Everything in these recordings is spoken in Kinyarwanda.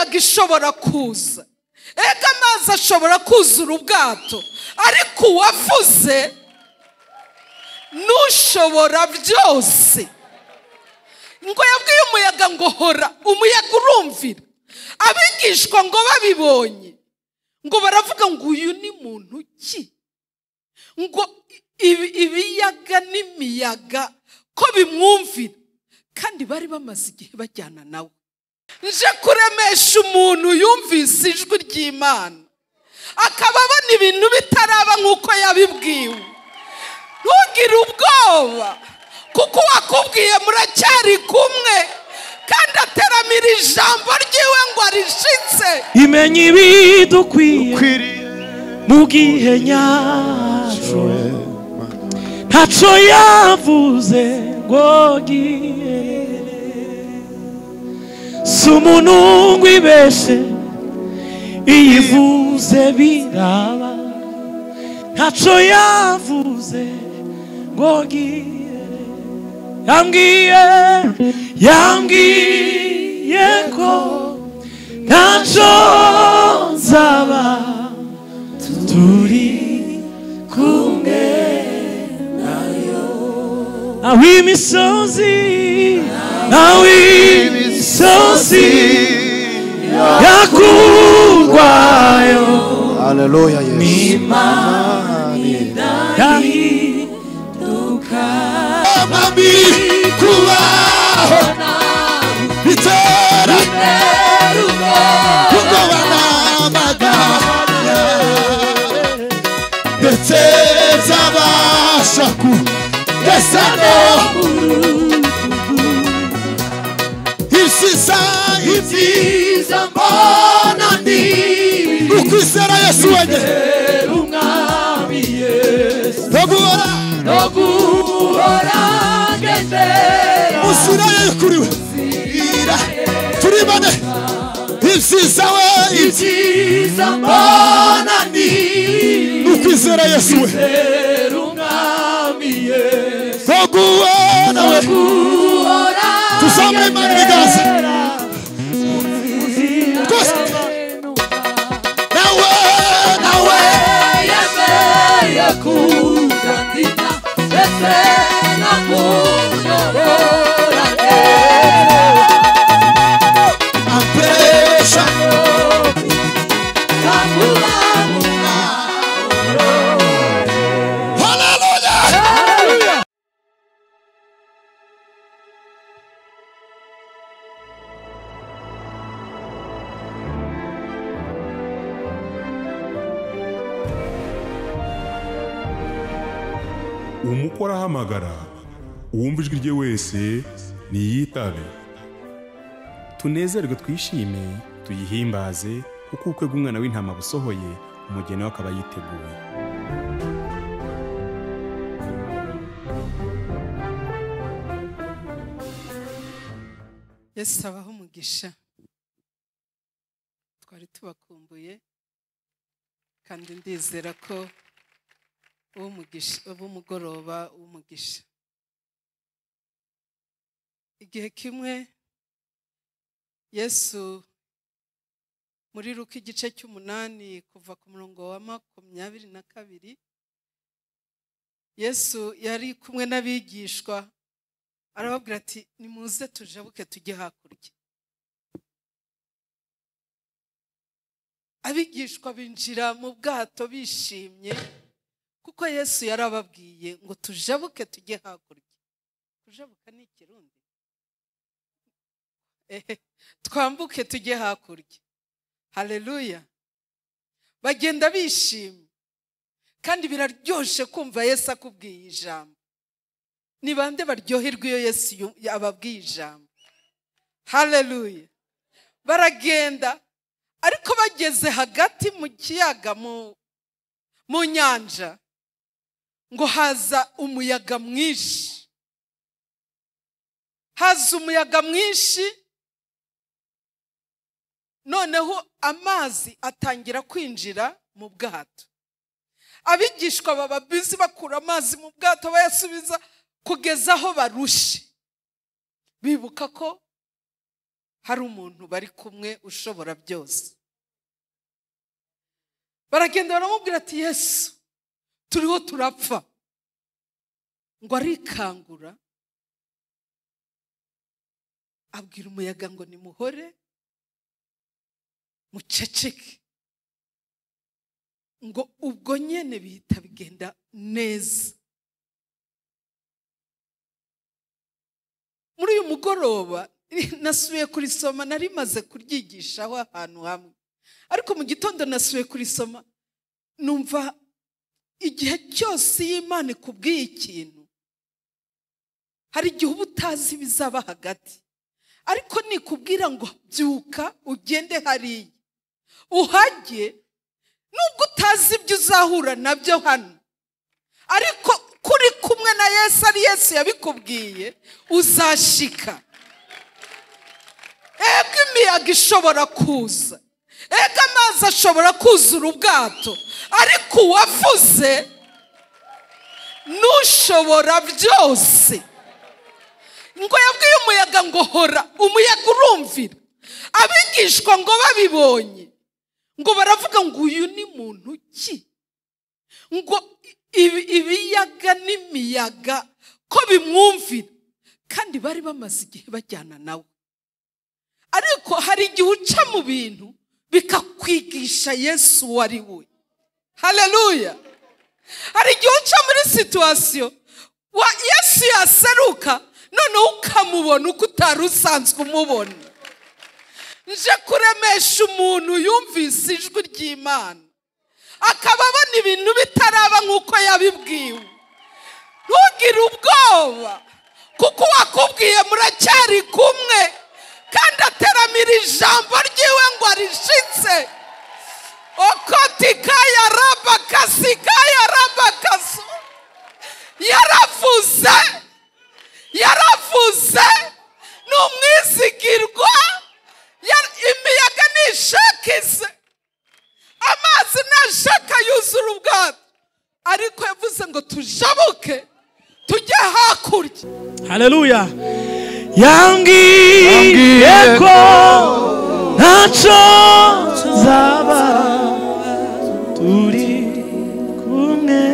imiyaga ishobora kuza, ega amazi ashobora kuzura ubwato, ariko uwavuze nushobora byose. Ngo yabwiye umuyaga ngo hora, umuyaga urumvira. Abigishwa ngo babibonye ngo baravuga ngo uyu ni muntu ki, ngo ibiyaga n'imiyaga ko bimwumvira, kandi bari bamaze igihe bajyana nawe. Nje kuremesha umuntu yumvise ijwi ry'Imana akaba abona ibintu bitaraba nk'uko yabibwiwe. Ntugire ubwoba, kuko wakubwiye muracyari kumwe, kandi ateramira ijambo ryiwe ngo arishitse. Imenya ibidukwiriye mu gihe nyacyo, ntacyo yavuze ngo giye. Si umuntu ngo ibeshe, iyivuze biraba, ntacyo yavuze ngo giye. Yambwiye ko ntacyo nzaba turi kumwe nayo. Aho imisozi yakurwayo, haleluya Yesu, n'Imana yahinduka. Mami kubaho bitera kugabana amaganya, ndetse zabasha kugeza no ibyiza mbona ndi ukwizera Yesu wenyine, umwami Yesu no guhora ngendera uzira yekuriwe turi bane. Ibyiza mbona ndi ukwizera Yesu we, umwami Yesu no guhora tuzamure Imana ibiganza. Umukora ahamagara, uwumva ijwi rye wese niyitabe. Tunezerwe twishime, tuyihimbaze, kuko ubukwe bw'umwana w'intama busohoye, umugeni we akaba yiteguye. Yesu abaho umugisha. Twari tubakumbuye, kandi ndizera ko umugoroba w'umugisha. Igihe kimwe Yesu muri Luka igice cy'8 kuva ku murongo wa 22, Yesu yari kumwe n'abigishwa, arababwira ati nimuze tujabuke tujye hakurya. Abigishwa binjira mu bwato bishimye, kuko Yesu yarababwiye ngo tujabuke tujye hakurya. Kujabuka ni Ikirundi, twambuke tujye hakurya. Haleluya. Bagenda bishimye, kandi biraryoshe kumva Yesu akubwiye ijambo. Ni bande baryoherwa iyo Yesu ababwiye ijambo? Haleluya. Baragenda, ariko bageze hagati mu kiyaga, mu nyanja, ngo haza umuyaga mwinshi. Haza umuyaga mwinshi, noneho amazi atangira kwinjira mu bwato. Abigishwa baba bizi bakura amazi mu bwato bayasubiza kugeza aho barushe. Bibuka ko hari umuntu bari kumwe ushobora byose. Baragenda baramubwira ati Yesu turiho turapfa. Ngo arikangura abwira umuyaga ngo nimuhore muceceke. Ngo ubwo nyene bihita bigenda neza. Muri uyu mugoroba nasubiye kurisoma, nari maze kuryigishaho ahantu hamwe, ariko mu gitondo nasubiye kurisoma numva igihe cyose y'Imana ikubwiye ikintu hari igihe uba utazi bizaba hagati, ariko nikubwira ngo byuka ugende hariya uhajye, nubwo utazi ibyo uzahura nabyo hano, ariko kuri kumwe na Yesu, ari Yesu yabikubwiye, uzashika. Ego imiyaga ishobora kuza, ego amazi ashobora kuzura ubwato, ariko uwavuze nushobora byose. Ngo yabwiye umuyaga ngo hora, umuyaga urumvira. Abigishwa ngo babibonye ngo baravuga ngo uyu ni muntu ki? Ngo ibiyaga n'imiyaga ko bimwumvira, kandi bari bamaze igihe bajyana nawe. Ariko hari igihe uca mu bintu bikakwigisha Yesu wari we. Haleluya. Hari igihe uca muri situation wa Yesu yaseruka, none ukamubona uko utari usanzwe umubona. Nje kuremesha umuntu yumvise ijwi ry'Imana, akaba abona ibintu bitaraba nk'uko yabibwiwe. Ntugire ubwoba, kuko wakubwiye muracyari kumwe, kandi ateramira ijambo ryiwe ngo arishitse. Okotikaya raba kasikaya raba kaso. Yaravuze n'umwizigirwa. Imiyaga nishakize, amazi nashaka yuzura ubwato, ariko yavuze ngo tujabuke tujye hakurya. Haleluya. Yambwiye ko ntacyo nzaba turi kumwe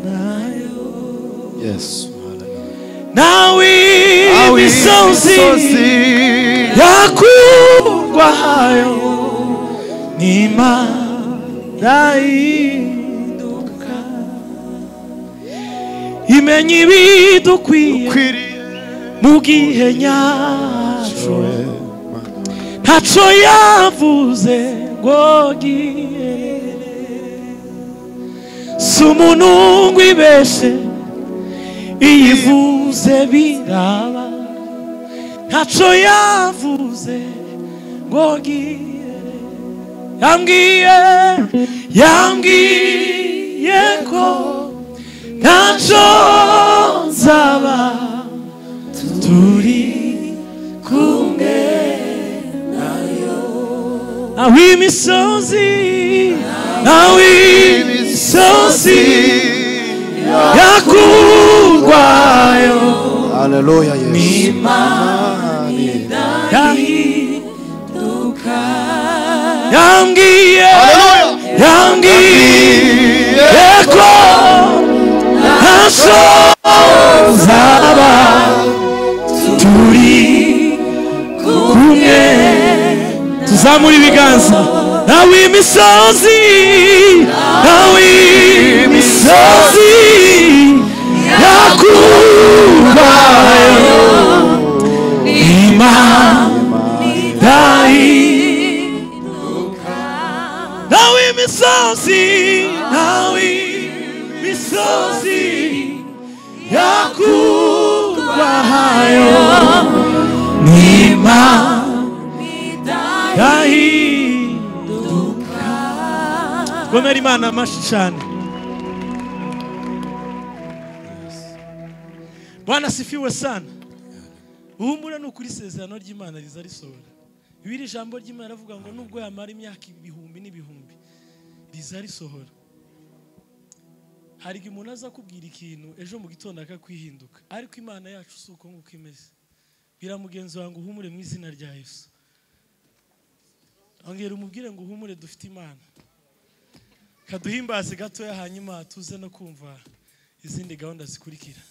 nayo. Yes. Nawe imisozi yakurwayo n'Imana ihinduka, imenya ibidukwiye mu gihe nyacyo, ntacyo yavuze ngo gihe si umuntu ngo ibeshe, iyivuze biraba, ntacyo yavuze ngo gihe. Yambwiye ko ntacyo nzaba turi kumwe nayo. Aho imisozi yakurwayo. Haleluya. Yes. N'Imana idahinduka. Yambwiye ko ntacyo nzaba turi kumwe. Tuzamura ibiganza. Nawe imisozi yakurwayo, Imana idahinduka. Nawe imisozi yakurwayo, Imana idahinduka. Komera Imana amashyi cyane. Bwana asifiwe sana. Uhumura n'ukuri isezerano ry'Imana riza risohora. Ibiri ijambo ry'Imana avuga ngo nubwo yamara imyaka ibihumbi n'ibihumbi riza risohora. Hari umuntu aza kubwira ikintu ejo mu gitondo akakwihinduka, ariko Imana yacu si uko nk'uko imeze. biramugenzi wangu uhumure mu izina rya Yesu. Ongera umubwire ngo uhumure dufite Imana. Kaduhimbaze gatoya hanyuma tuze no kumva izindi gahunda zikurikira.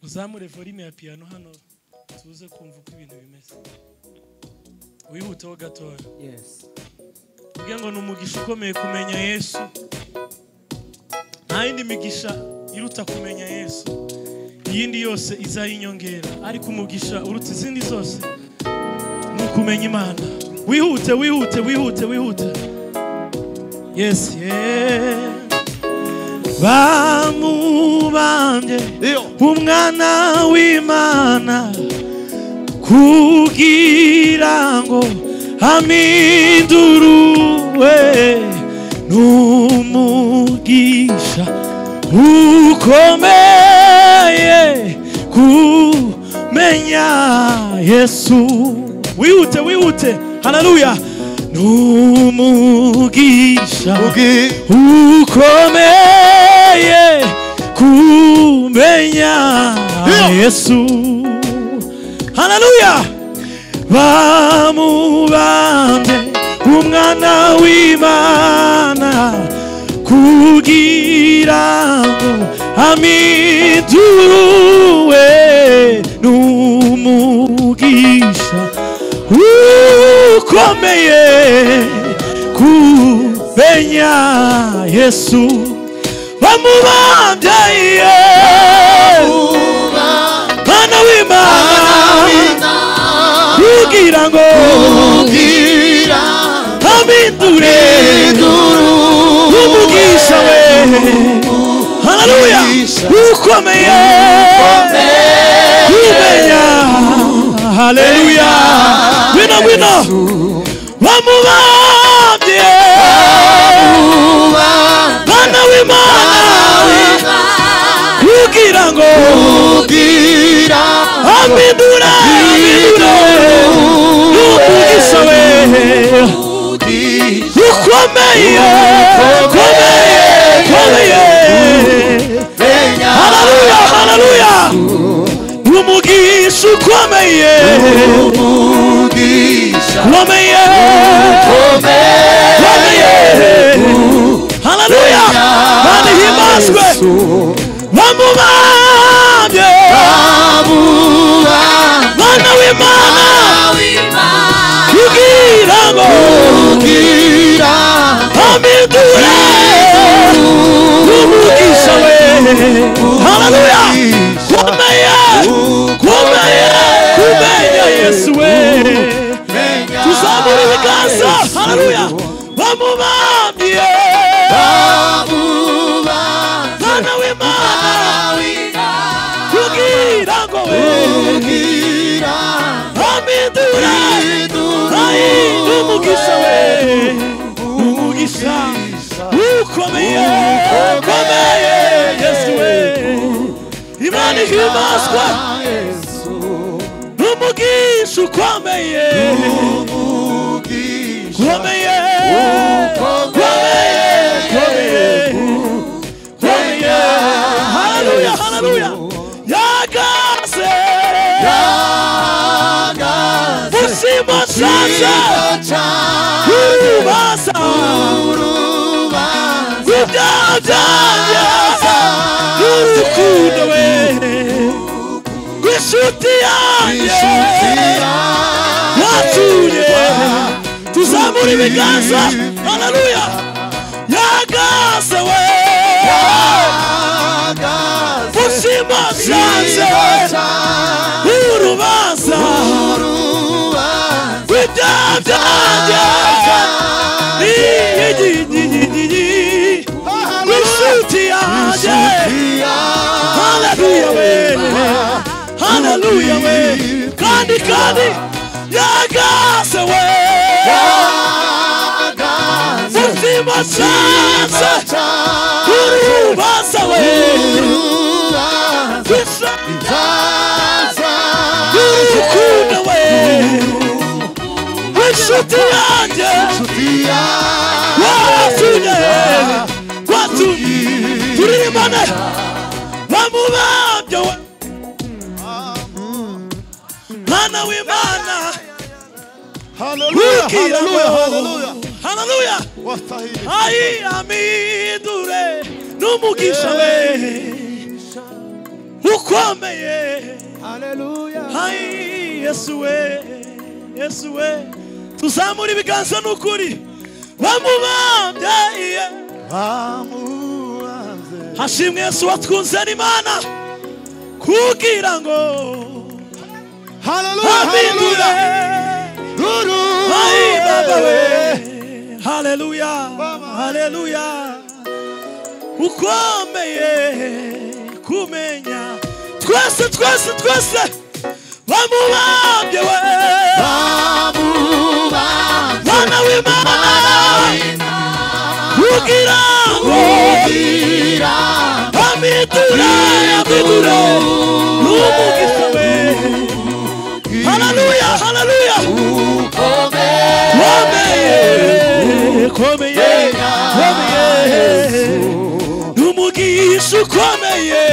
Uzamure volume ya piano hano tuze kumva uko ibintu bimeze. Wihuteho gatoya. Yes. Kugira ngo numugisha ukomeye kumenya Yesu. Nta yindi migisha iruta kumenya Yesu. Iyindi yose izayinyongera, ariko umugisha uruta izindi zose ni ukumenya Imana. Wihute. Yes, yeah. Bamubambye umwana w'Imana kugira ngo amindurwe n'umugisha ukomeye kumenya Yesu. Wihute. Haleluya. N'umugisha ukomeye kumenya Yesu. Haleluya. Bamubambye umwana w'Imana kugira ngo amindurwe n'umugisha ukomeye kumenya Yesu. Bamubambye umwana w'Imana kugira ngo amindure n'umugisha we. Haleluya. Ukomeye kumenya. Haleluya. Wino. Bamubambye umwana w'Imana kugira ngo amindure n'umugisha we. Ukomeye. Haleluya. Umugisha ukomeye. Haleluya. Bani himaswe. Bamubambye umwana w'Imana kugira ngo amindure n'umugisha we. Haleluya. Kumenya Yesu we. Tuzamure ibiganza. Haleluya. Bamubambye umwana w'Imana kugira ngo amindure n'umugisha we. Umugisha ukomeye Yesu we. Imana ihimazwa. Umugisha ukomeye. Haleluya. Yagaze Musima chacha Urubaza Udabyanya Urukundo we Wishuti yanjye Watuye Tuzamura ibiganza. Haleluya. Yagaze we Musima chacha Urubaza Udabyanya Wishuti yanjye. Haleluya we. Kandi yagaze we Musima chacha Urubaza we Urukundo we Wishuti yanjye Watuye Turirimbane. Bamubambye we mwana w'Imana Hallelujah, hallelujah, hallelujah. haleluya Wastahili. ai amidure n'umugisha we ukomeye Hallelujah. ai Yesu we Yesu we tuzamura ibiganza n'ukuri bamubambye Amuanze. hashimwe Yesu watwunze n'Imana kugira ngo Hallelujah, amidure hallelujah. ai baba we haleluya haleluya ukomeye kumenya twese twese twese bamubambye we mwana w'Imana kugira ngo amidure n'umugisha we haleluya haleluya komeye n'umugisha ukomeye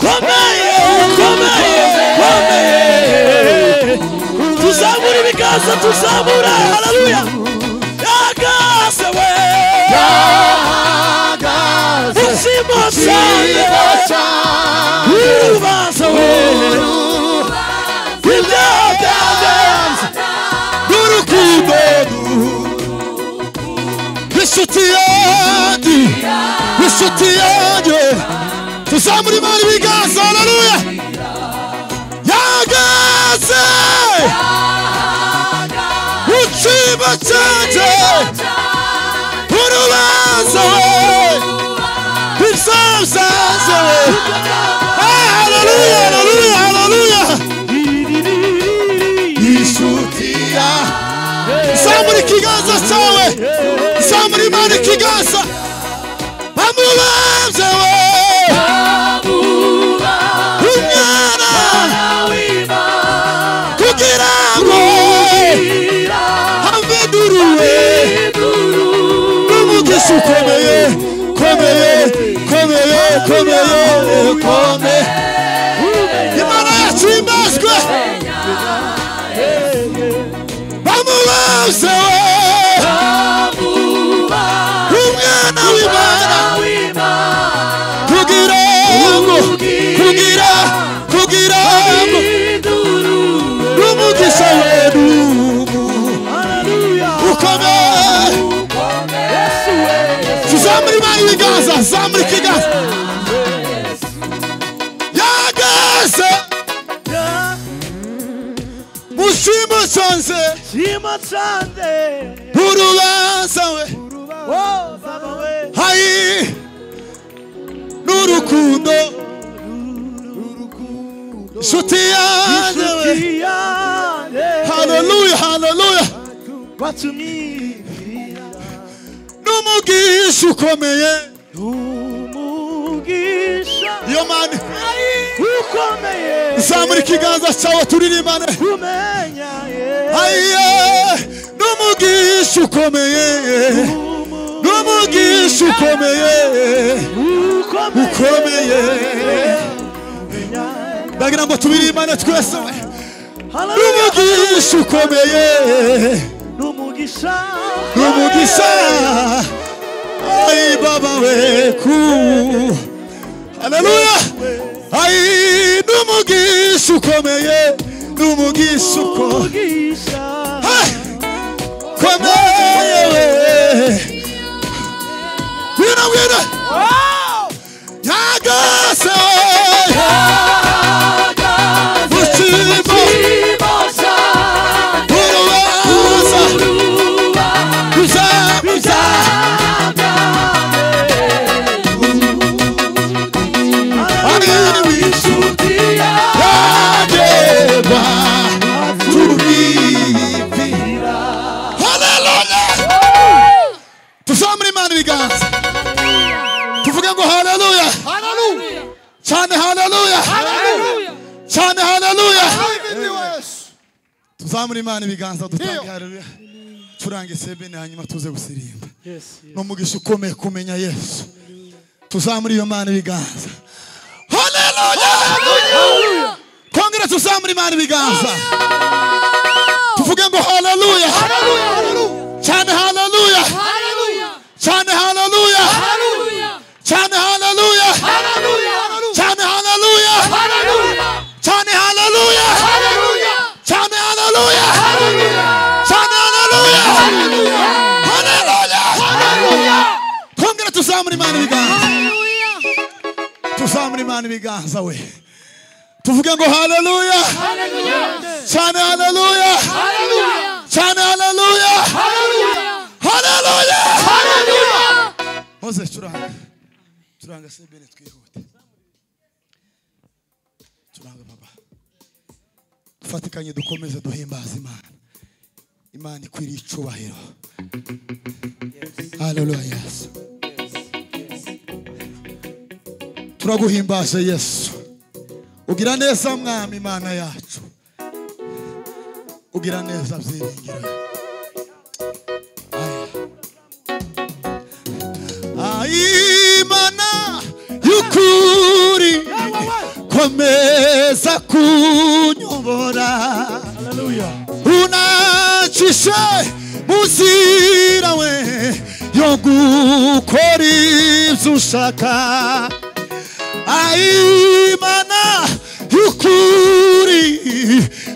komeye tuzamura ibiganza tuzamura haleluya yagase we usimo cyane urubanza we ibyaha byanjye n'urukundo Inshuti yanjye tuzamura Imana ibiganza haleluya yagaze ucimba cyanjye urubanza we ibyazaze we haleluya haleluya haleluya inshuti zamura ikiganza cyawe zamura Imana ikiganza bamubambye we umwana kugira ngo amveduruwe n'umugisha ukomeye komeye Imana yacu imbazwe bamubambye we umwana w'Imana kugira ngo n'umugisha we ukomeye tuzamura Imana ibiganza zamura ikiganza yagaze mushimo cyanze urubanza we hai n'urukundo inshuti yanjye we haleluya haleluya n'umugisha ukomeye iyo Mana zamura ikiganza cyawe turirimbane aye n'umugisha ukomeye ndagira ngo tubirimbane twese n'umugisha ukomeye n'umugisha ai baba we haleluya ai n'umugisha ukomeye n'umugisha komeye wina yagase tuzamura Imana ibiganza tuvuge ngo haleluya cyane haleluya cyane haleluya tuzamura Imana ibiganza dutange haleluya turange sebene hanyuma tuze gusirimba n'umugisha ukomeye kumenya Yesu tuzamura iyo Mana ibiganza haleluya kongera twongere tuzamure Imana ibiganza tuvuge ngo haleluya cyane haleluya cyane haleluya cyane haleluya cyane haleluya cyane haleluya cyane haleluya cyane haleluya twongere tuzamure Imana ibiganza tuzamure Imana ibiganza we tuvuge ngo haleluya cyane haleluya cyane haleluya haleluya Moses turanga sebene twihute turanga baba dufatikanye dukomeze duhimbaza Imana ikwiriye icubahiro haleluya Yesu turaguhimbaje Yesu ugira neza mwami Imana yacu ugira neza byiringiro Imana y'ukuri komeza kunyobora unacishe muzira we yo gukora ibyo ushaka Imana y'ukuri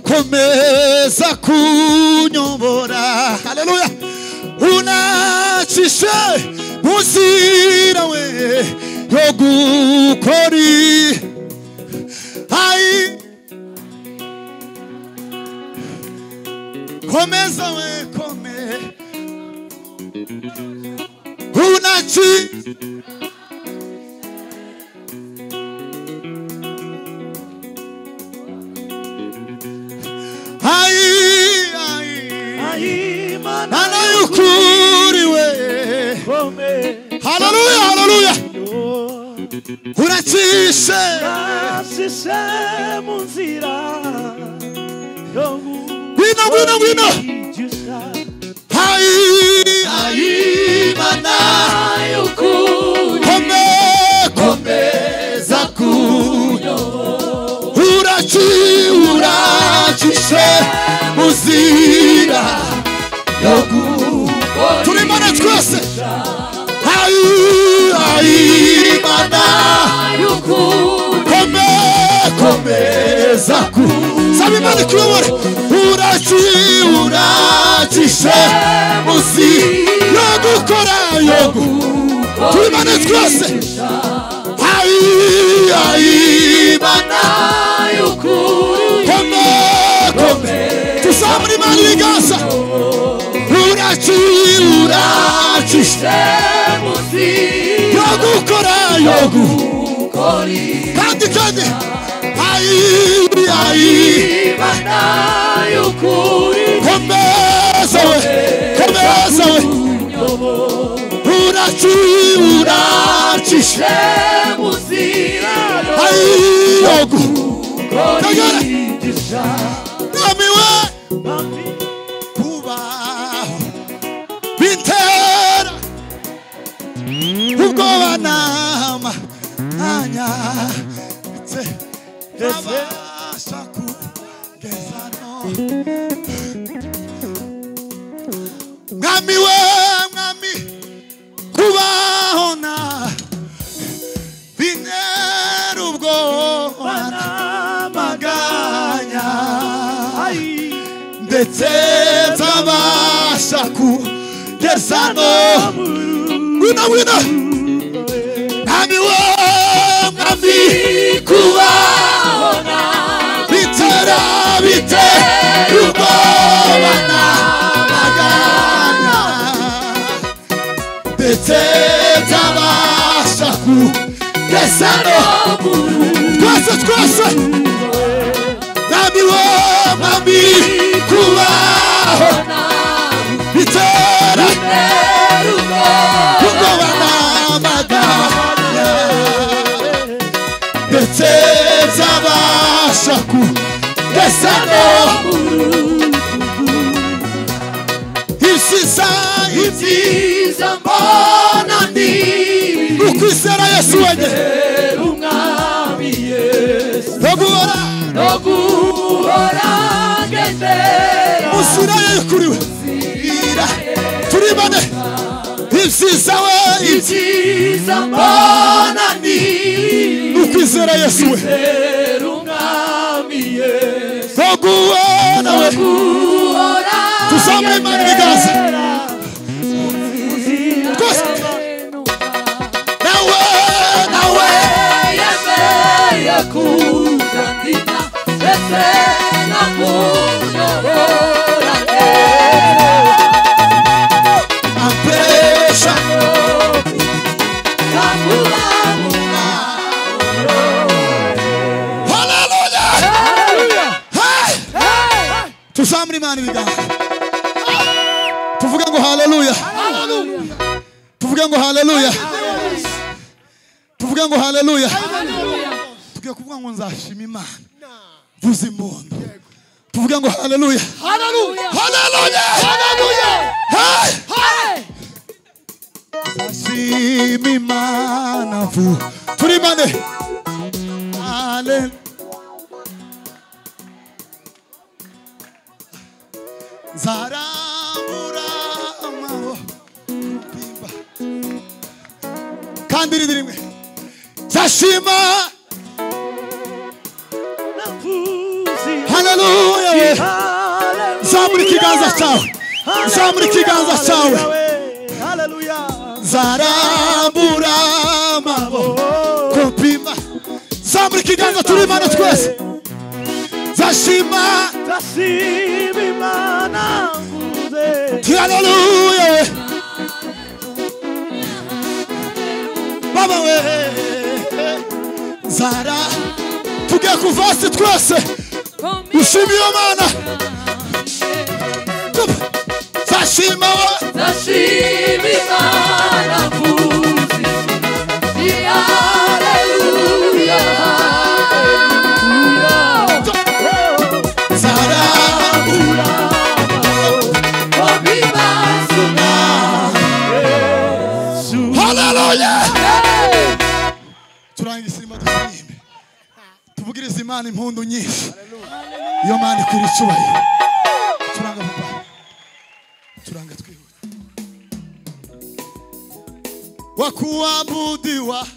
komeza kunyobora haleluya unacishe muzira we yo gukora komeza we Imana y'ukuri we haleluya haleluya uracishe mu nzira ngwino Imana y'ukuri komeza kunyobora uracishe muzira yo gukora turi Imana twese Imana y'ukuri komeza saba Imana ikuyobore uracishe muzira yo gukora turi Imana twese Imana y'ukuri tuzamure Imana ibiganza uracishe muzira yo gukora kandi Imana y'ukuri komeza we uracishe muzira yo gukora Mwami kubaho bintera ubwoba n'amaganya ntabasha kugeza Mwami kubaho bintera ubwoba n'amaganya ndetse ntabasha kugeza ngwino Mwami kubaho bitera ubwoba n'amaganya ndetse ntabasha kugeza twese Mwami kubaho bitera ubwoba n'amaganya ndetse ntabasha kugeza ibyiza mbona ni ukwizera Yesu wenyine umwami Yesu no guhora Muzira ye kuri we turi bane ibyiza we ibyiza mbona ni ukwizera Yesu we Oguhora we tuzamure Imana ibiganza twese nawe yemeye kuzandika ndetse no kuyobora ampesha tuzamure Imana ibiganza tuvuge ngo haleluya tuvuge ngo haleluya tuvuge ngo haleluya tugiye kuvuga ngo nzashima Imana vuza impundu tuvuge ngo haleluya haleluya haleluya nzashima Imana vu turi mane haleluya Zarambura amabo bimba kandi rimwe zashima haleluya zamura ikiganza cyawe zamura ikiganza cyawe haleluya zarambura amabo bimba zamura ikiganza turi Imana twese zashima Imana haleluya baba we zara tugiye kuvasi twese ushimiye Imana zashima Imana vuzi haleluya turangiza irimo dusirimbe tuvugirize Imana impundu nyinshi iyo Mana ikwiriye icyubahiro turanga papa turanga twihuta wakuabudiwa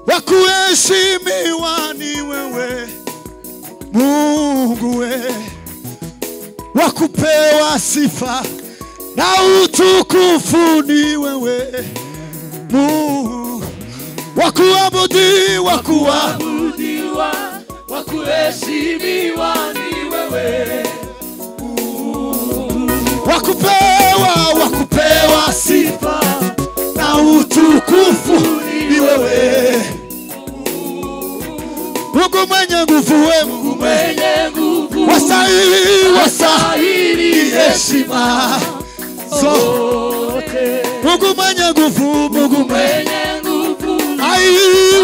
wakuheshimiwa ni wewe Mungu we wakupewa sifa na utukufu ni wewe Mungu wakuabudiwa wakuheshimiwa ni wewe wakupewa sifa na utukufu ni wewe Mungu mwenye nguvu we Mungu mwenye nguvu wastahili heshima zote Mungu mwenye nguvu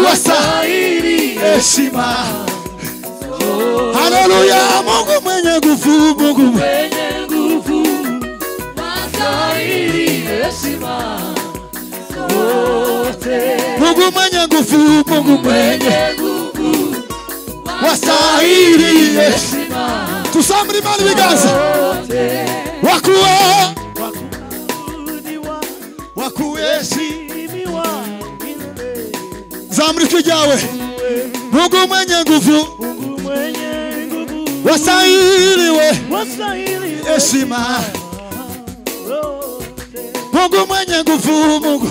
wastahili heshima haleluya Mungu mwenye nguvu wastahili heshima zote Mungu mwenye nguvu wastahili heshima tusamri Imana ibiganza wakuheshimiwa zamri kijawe Mungu mwenye nguvu wastahili heshima Mungu mwenye nguvu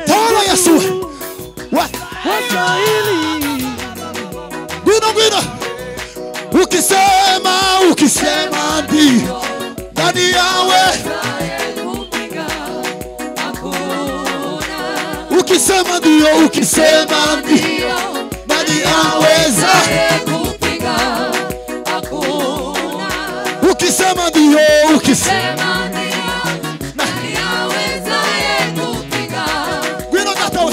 tawala Yesu wastahili gwina ukisema ndio ndani yawe ukisema ndio ndani yaweza ukisema ndio ndani yaweza gwina gatawe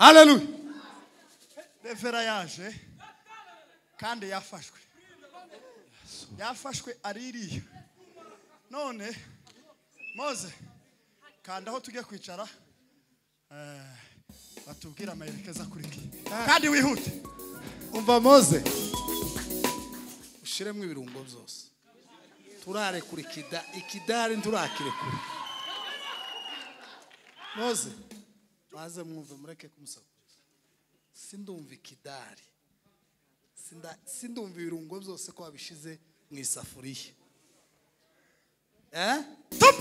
haleluya. Revera yaje kandi yafashwe aririye. None Moze kandi aho tujye kwicara batubwira amayerekeza kuri ki kandi wihute. Umva Moze, ushiremo ibirungo byose. Turare kuri ikidari nturakire kuri. Moze, maze mwumve mureke kumusakuriza. Sindumva ikidari. Sindumva ibirungo byose ko wabishize mu isafuriya. Stop!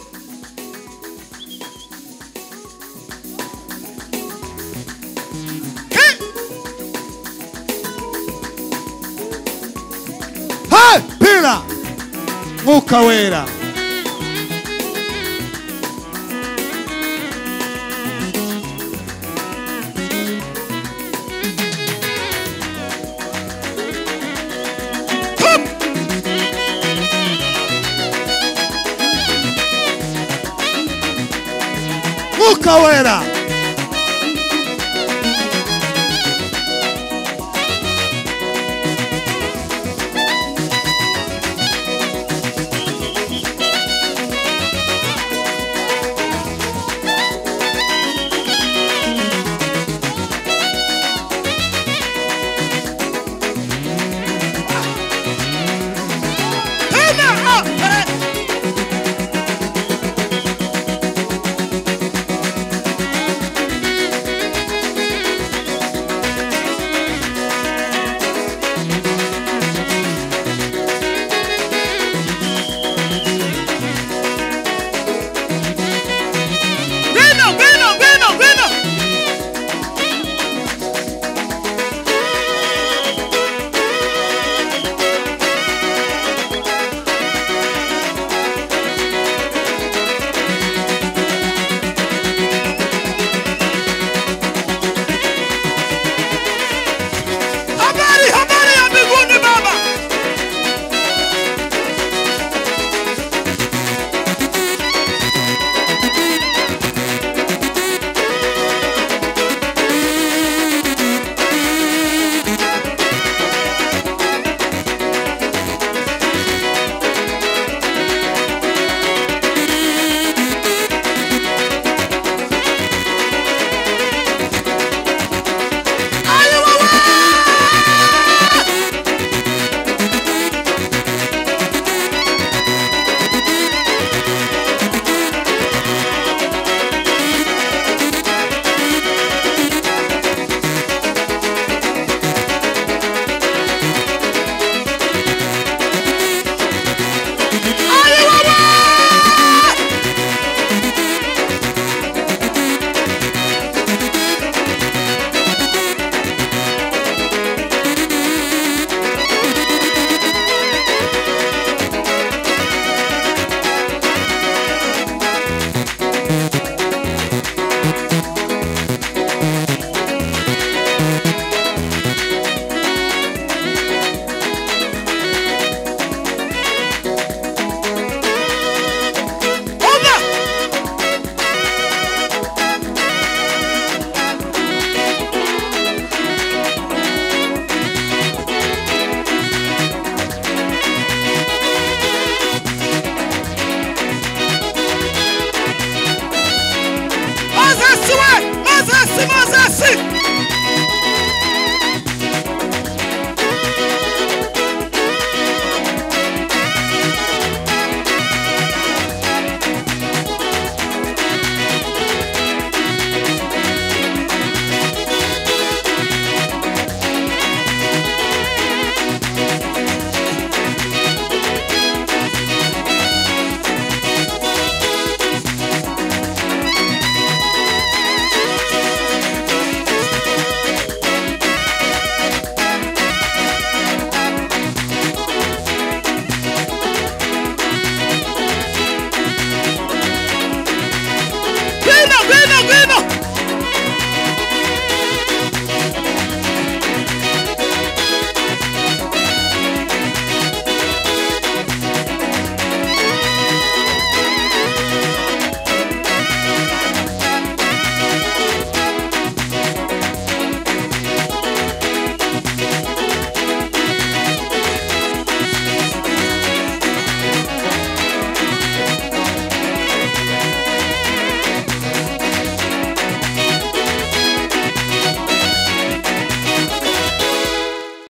Hey! Pira! Mwuka wera. Mwuka wera.